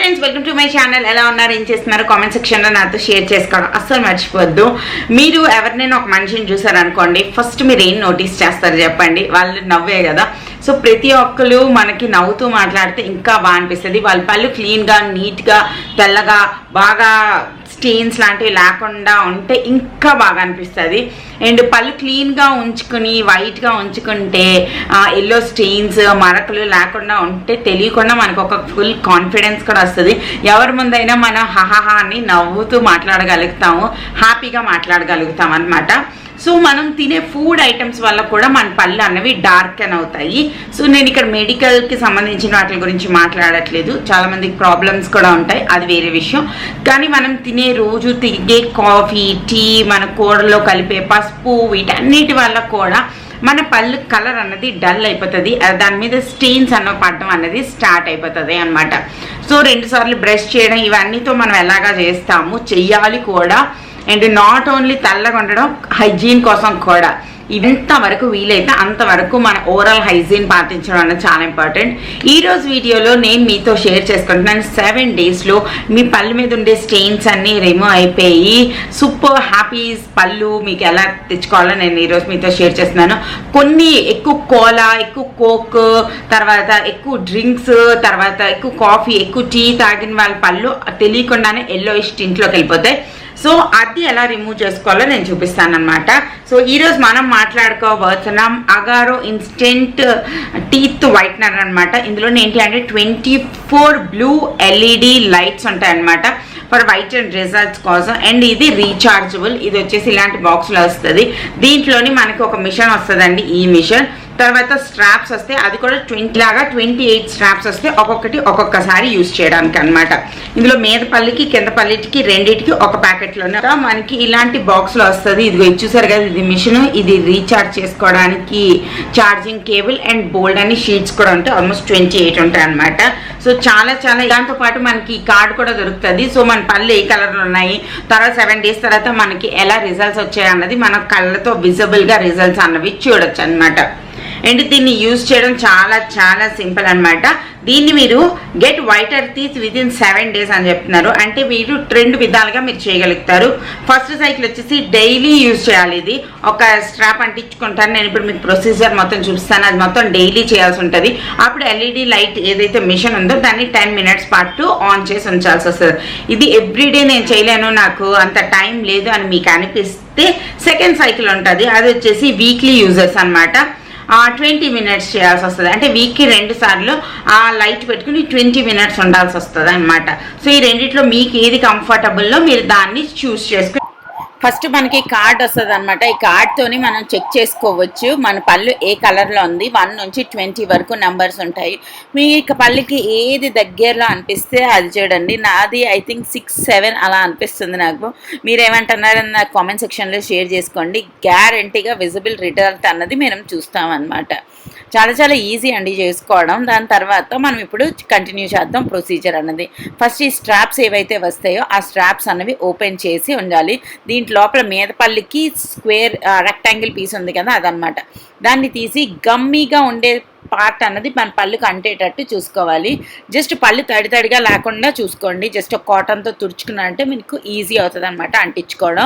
Friends, welcome to my channel. ఎలా ఉన్నారు, ఏం చేస్తున్నారు కామెంట్ సెక్షన్లో నాతో షేర్ చేసుకోవడం అస్సలు మర్చిపోవద్దు. మీరు ఎవరినైనా ఒక మనిషిని చూసారనుకోండి, ఫస్ట్ మీరు ఏం నోటీస్ చేస్తారు చెప్పండి? వాళ్ళు నవ్వే కదా. సో ప్రతి ఒక్కరు మనకి నవ్వుతూ మాట్లాడితే ఇంకా బాగా అనిపిస్తుంది. వాళ్ళ పళ్ళు క్లీన్గా, నీట్గా, తెల్లగా, బాగా స్టెయిన్స్ లాంటివి లేకుండా ఉంటే ఇంకా బాగా అనిపిస్తుంది. అండ్ పళ్ళు క్లీన్గా ఉంచుకుని వైట్గా ఉంచుకుంటే ఎల్లో స్టెయిన్స్, మరకలు లేకుండా ఉంటే తెలియకుండా మనకు ఒక ఫుల్ కాన్ఫిడెన్స్ కూడా వస్తుంది. ఎవరి ముందైనా మనం హహహా అని నవ్వుతూ మాట్లాడగలుగుతాము, హ్యాపీగా మాట్లాడగలుగుతాం అనమాట. సో మనం తినే ఫుడ్ ఐటమ్స్ వల్ల కూడా మన పళ్ళు అన్నవి డార్కెన్ అవుతాయి. సో నేను ఇక్కడ మెడికల్కి సంబంధించిన వాటి గురించి మాట్లాడట్లేదు, చాలామందికి ప్రాబ్లమ్స్ కూడా ఉంటాయి, అది వేరే విషయం. కానీ మనం తినే రోజు తిరిగే కాఫీ, టీ, మన కూరలో కలిపే పసుపు, వీటన్నిటి వల్ల కూడా మన పళ్ళు కలర్ అన్నది డల్ అయిపోతుంది. దాని మీద స్టెయిన్స్ అన్న పడడం అన్నది స్టార్ట్ అయిపోతుంది అనమాట. సో 2 సార్లు బ్రష్ చేయడం ఇవన్నీతో మనం ఎలాగా చేస్తాము, చెయ్యాలి కూడా. అండ్ నాట్ ఓన్లీ తెల్లగా ఉండడం, హైజీన్ కోసం కూడా ఎంతవరకు వీలైతే అంతవరకు మన ఓరల్ హైజీన్ పాటించడం అనేది చాలా ఇంపార్టెంట్. ఈరోజు వీడియోలో నేను మీతో షేర్ చేసుకుంటున్నాను 7 డేస్లో మీ పళ్ళు మీద ఉండే స్టెయిన్స్ అన్నీ రిమూవ్ అయిపోయి సూపర్ హ్యాపీ పళ్ళు మీకు ఎలా తెచ్చుకోవాలో నేను ఈరోజు మీతో షేర్ చేస్తున్నాను. కొన్ని ఎక్కువ కోలా, ఎక్కువ కోక్, తర్వాత ఎక్కువ డ్రింక్స్, తర్వాత ఎక్కువ కాఫీ, ఎక్కువ టీ తాగిన వాళ్ళ పళ్ళు తెలియకుండానే ఎల్లోయిష్ టింట్లోకి వెళ్ళిపోతాయి. సో అది ఎలా రిమూవ్ చేసుకోవాలో నేను చూపిస్తాను అనమాట. సో ఈరోజు మనం మాట్లాడుకోబోతున్నాం అగారో ఇన్స్టెంట్ టీత్ వైట్నర్ అనమాట. ఇందులో ఏంటి అంటే 24 బ్లూ LED లైట్స్ ఉంటాయి అనమాట ఫర్ వైట్ అండ్ రిజల్ట్స్ కోసం. అండ్ ఇది రీఛార్జబుల్. ఇది వచ్చేసి ఇలాంటి బాక్స్లో వస్తుంది. దీంట్లోని మనకి ఒక మిషన్ వస్తుందండి, ఈ మిషన్. తర్వాత స్ట్రాప్స్ వస్తే అది కూడా 28 స్ట్రాప్స్ వస్తే ఒక్కొక్కటి ఒక్కొక్కసారి యూజ్ చేయడానికి అనమాట. ఇందులో మీద పల్లికి కింద పల్లికి రెండింటికి ఒక ప్యాకెట్లోనే మనకి ఇలాంటి బాక్స్లో వస్తుంది. ఇదిగో చూసారు కదా, ఇది మిషన్, ఇది రీఛార్జ్ చేసుకోవడానికి ఛార్జింగ్ కేబుల్ అండ్ బోల్డ్ అని షీట్స్ కూడా ఉంటాయి. ఆల్మోస్ట్ 28 ఉంటాయి అనమాట. సో చాలా దాంతో పాటు మనకి కార్డ్ కూడా దొరుకుతుంది. సో మన పళ్ళు ఏ కలర్లో ఉన్నాయి, తర్వాత 7 డేస్ తర్వాత మనకి ఎలా రిజల్ట్స్ వచ్చాయి అన్నది మన కళ్ళతో విజిబుల్గా రిజల్ట్స్ అన్నవి చూడొచ్చు అనమాట. అండ్ దీన్ని యూజ్ చేయడం చాలా సింపుల్ అనమాట. దీన్ని మీరు get waiter teeth within 7 days అని చెప్తున్నారు. అంటే మీరు 2 విధాలుగా మీరు చేయగలుగుతారు. ఫస్ట్ సైకిల్ వచ్చేసి డైలీ యూజ్ చేయాలి. ఇది ఒక స్ట్రాప్ అంటించుకుంటాను. నేను ఇప్పుడు మీకు ప్రొసీజర్ మొత్తం చూపిస్తాను. అది మొత్తం డైలీ చేయాల్సి ఉంటుంది. అప్పుడు LED లైట్ ఏదైతే మిషన్ ఉందో దాన్ని 10 మినిట్స్ పాటు ఆన్ చేసి ఉంచాల్సి వస్తుంది. ఇది ఎవ్రీడే నేను చేయలేను, నాకు అంత టైం లేదు అని మీకు అనిపిస్తే సెకండ్ సైకిల్ ఉంటుంది. అది వచ్చేసి వీక్లీ యూజర్స్ అనమాట. 20 మినిట్స్ చేయాల్సి వస్తుంది. అంటే వీక్కి 2 సార్లు ఆ లైట్ పెట్టుకుని 20 మినిట్స్ ఉండాల్సి వస్తుంది అనమాట. సో ఈ రెండిట్లో మీకు ఏది కంఫర్టబుల్లో మీరు దాన్ని చూస్ చేసుకుని ఫస్ట్ మనకి కార్డ్ వస్తుంది అనమాట. ఈ కార్డ్తోని మనం చెక్ చేసుకోవచ్చు మన పళ్ళు ఏ కలర్లో ఉంది. 1 నుంచి 20 వరకు నెంబర్స్ ఉంటాయి. మీ పళ్ళుకి ఏది దగ్గరలో అనిపిస్తే అది చూడండి. నాది ఐ థింక్ 6, 7 అలా అనిపిస్తుంది నాకు. మీరేమంటున్నారని నాకు కామెంట్ సెక్షన్లో షేర్ చేసుకోండి. గ్యారంటీగా విజిబుల్ రిజల్ట్ అన్నది మనం చూస్తామన్నమాట. చాలా ఈజీ అండి చేసుకోవడం. దాని తర్వాత మనం ఇప్పుడు కంటిన్యూ చేద్దాం ప్రొసీజర్ అన్నది. ఫస్ట్ ఈ స్ట్రాప్స్ ఏవైతే వస్తాయో ఆ స్ట్రాప్స్ అన్నవి ఓపెన్ చేసి ఉండాలి. దీంట్లో లోపల మీద పళ్ళుకి స్క్వేర్ రెక్టాంగిల్ పీస్ ఉంది కదా, అదనమాట. దాన్ని తీసి గమ్మీగా ఉండే పార్ట్ అన్నది మన పళ్ళుకి అంటేటట్టు చూసుకోవాలి. జస్ట్ పళ్ళు తడిగా లేకుండా చూసుకోండి. జస్ట్ ఒక కాటన్తో తుడుచుకున్నారంటే మీకు ఈజీ అవుతుంది అనమాట అంటించుకోవడం.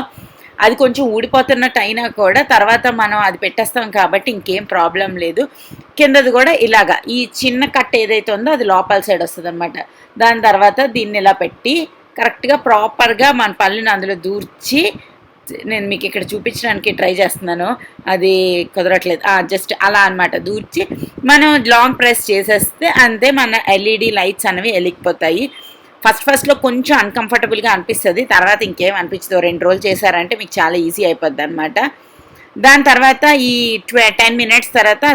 అది కొంచెం ఊడిపోతున్నట్టు అయినా కూడా తర్వాత మనం అది పెట్టేస్తాం కాబట్టి ఇంకేం ప్రాబ్లం లేదు. కిందది కూడా ఇలాగా ఈ చిన్న కట్ ఏదైతే ఉందో అది లోపల సైడ్ వస్తుంది అనమాట. దాని తర్వాత దీన్ని ఇలా పెట్టి కరెక్ట్గా ప్రాపర్గా మన పళ్ళుని అందులో దూర్చి, నేను మీకు ఇక్కడ చూపించడానికి ట్రై చేస్తున్నాను, అది కుదరట్లేదు. జస్ట్ అలా అనమాట దూర్చి మనం లాంగ్ ప్రెస్ చేసేస్తే అంతే, మన LED లైట్స్ అనేవి వెలిగిపోతాయి. ఫస్ట్లో కొంచెం అన్కంఫర్టబుల్గా అనిపిస్తుంది, తర్వాత ఇంకేం అనిపించదు. 2 రోజులు చేశారంటే మీకు చాలా ఈజీ అయిపోద్ది అనమాట. దాని తర్వాత ఈ 10 మినిట్స్ తర్వాత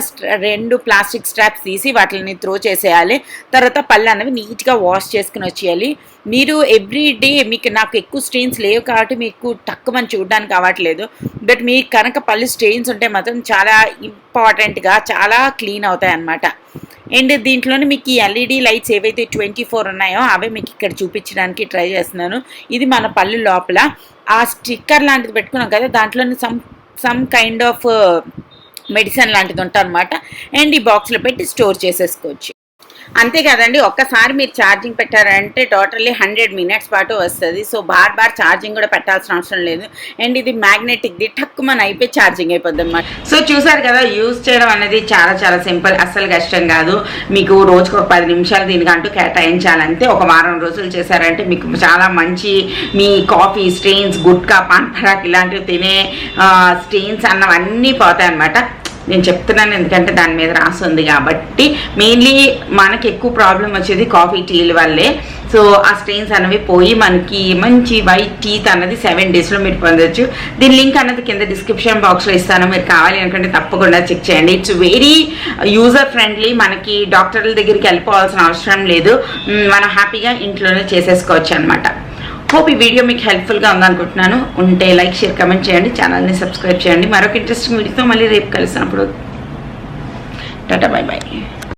2 ప్లాస్టిక్ స్ట్రాప్స్ తీసి వాటిని త్రో చేసేయాలి. తర్వాత పళ్ళు అనేవి నీట్గా వాష్ చేసుకుని వచ్చేయాలి. మీరు ఎవ్రీడే నాకు ఎక్కువ స్టెయిన్స్ లేవు కాబట్టి మీకు తక్కువ చూడడానికి అవ్వట్లేదు. బట్ మీకు కనుక పళ్ళు స్టెయిన్స్ ఉంటే మాత్రం చాలా ఇంపార్టెంట్గా చాలా క్లీన్ అవుతాయి అన్నమాట. అండ్ దీంట్లోనే మీకు ఈ LED లైట్స్ ఏవైతే 24 ఉన్నాయో అవే మీకు ఇక్కడ చూపించడానికి ట్రై చేస్తున్నాను. ఇది మన పళ్ళు లోపల ఆ స్టిక్కర్ లాంటిది పెట్టుకున్నాం కదా, దాంట్లోనే సమ్ కైండ్ ఆఫ్ మెడిసిన్ లాంటిది ఉంటుంది అనమాట. అండ్ ఈ బాక్స్లో పెట్టి స్టోర్ చేసేసుకోవచ్చు. అంతే కదండి, ఒక్కసారి మీరు ఛార్జింగ్ పెట్టారంటే టోటల్లీ 100 మినిట్స్ పాటు వస్తుంది. సో బార్ ఛార్జింగ్ కూడా పెట్టాల్సిన అవసరం లేదు. అండ్ ఇది మ్యాగ్నెటిక్ది, టక్కుమని అయిపోయి ఛార్జింగ్ అయిపోద్ది అనమాట. సో చూసారు కదా, యూజ్ చేయడం అనేది చాలా చాలా సింపుల్, అస్సలు కష్టం కాదు. మీకు రోజుకు ఒక 10 నిమిషాలు దీనికంటూ కేటాయించాలంటే ఒక వారం రోజులు చేశారంటే మీకు చాలా మంచి మీ coffee stains, gutka, pan Parag ఇలాంటివి తినే స్టెయిన్స్ అన్నవన్నీ పోతాయి అన్నమాట. నేను చెప్తున్నాను ఎందుకంటే దాని మీద రాసి ఉంది కాబట్టి. మెయిన్లీ మనకి ఎక్కువ ప్రాబ్లం వచ్చేది కాఫీ టీల వల్లే. సో ఆ స్టెయిన్స్ అన్నవి పోయి మనకి మంచి వైట్ టీత్ అన్నది 7 డేస్లో మీరు పొందొచ్చు. దీని లింక్ అన్నది కింద డిస్క్రిప్షన్ బాక్స్లో ఇస్తాను, మీరు కావాలి అనుకుంటే తప్పకుండా చెక్ చేయండి. ఇట్స్ వెరీ యూజర్ ఫ్రెండ్లీ, మనకి డాక్టర్ల దగ్గరికి వెళ్ళిపోవాల్సిన అవసరం లేదు, మనం హ్యాపీగా ఇంట్లోనే చేసేసుకోవచ్చు అనమాట. హోప్ ఈ వీడియో మీకు హెల్ప్ఫుల్గా ఉందనుకుంటున్నాను. ఉంటే లైక్, షేర్, కమెంట్ చేయండి, ఛానల్ని సబ్స్క్రైబ్ చేయండి. మరొక ఇంట్రెస్టింగ్ వీడియోతో మళ్ళీ రేపు కలిసినప్పుడు టాటా, బై బై.